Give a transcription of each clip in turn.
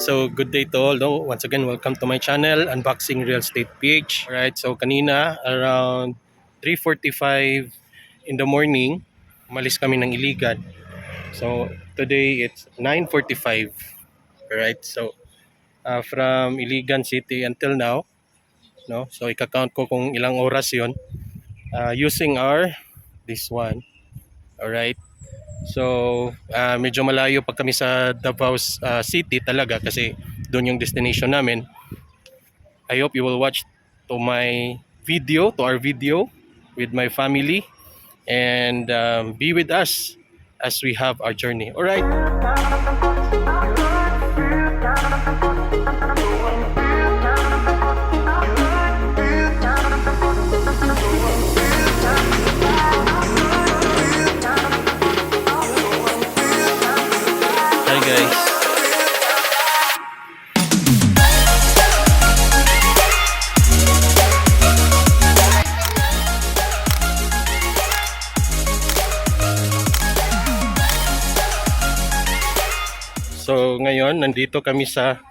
so good day to all. No? Once again, welcome to my channel, Unboxing Real Estate PH. Alright, so kanina around 3:45 in the morning, umalis kami ng Iligan. So today it's 9:45. Alright, so from Iligan City until now, no? So ika-count ko kung ilang oras 'yon. Using this one. Alright. So, medyo malayo pa kami sa Davao City talaga kasi doon yung destination namin. I hope you will watch to our video with my family and be with us as we have our journey. Alright? Hi guys. So ngayon nandito kami sa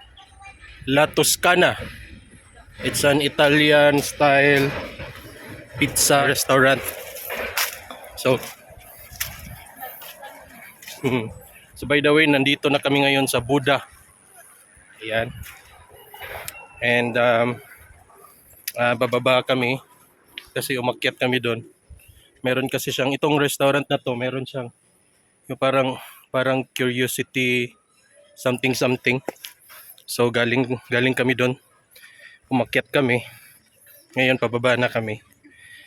La Toscana. It's an Italian style pizza restaurant. So So by the way, nandito na kami ngayon sa Buda. Ayan. And bababa kami kasi umakyat kami doon. Meron kasi siyang itong restaurant na to, meron siyang yung parang curiosity something. So galing kami doon. Umakyat kami. Ngayon pababa na kami.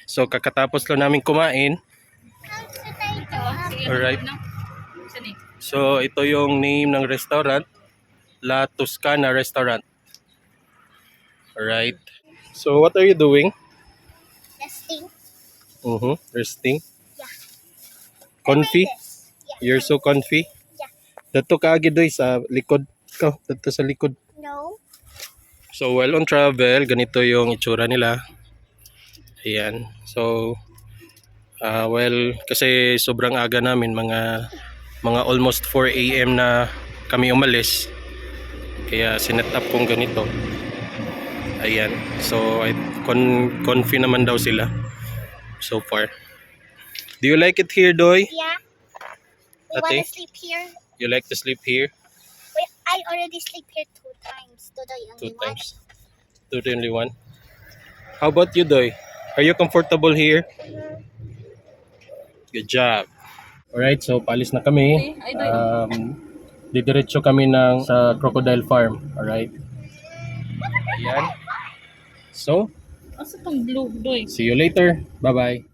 So kakatapos lang namin kumain. Alright. So ito yung name ng restaurant, La Toscana Restaurant. Alright. So what are you doing? Resting. Resting. Yeah. Comfy? Yeah. You're so comfy? Yeah. Dato ka agi doy sa likod ko, dato sa likod. No. So while on travel, ganito yung itsura nila. Ayan. So kasi sobrang aga namin, mga almost 4 AM na kami umalis. Kaya sinet up kong ganito. Ayan. So comfy naman daw sila so far. Do you like it here, Doy? Yeah. You Ate? wanna sleep here? You like to sleep here? Wait, I already sleep here 2 times. Today only 2 one. times. Today only one. How about you, Doy? Are you comfortable here? Good job. Alright, so paalis na kami. Didiretso kami sa Crocodile Farm. Alright. Ayan. So, Asa tong blue doy? see you later. Bye-bye.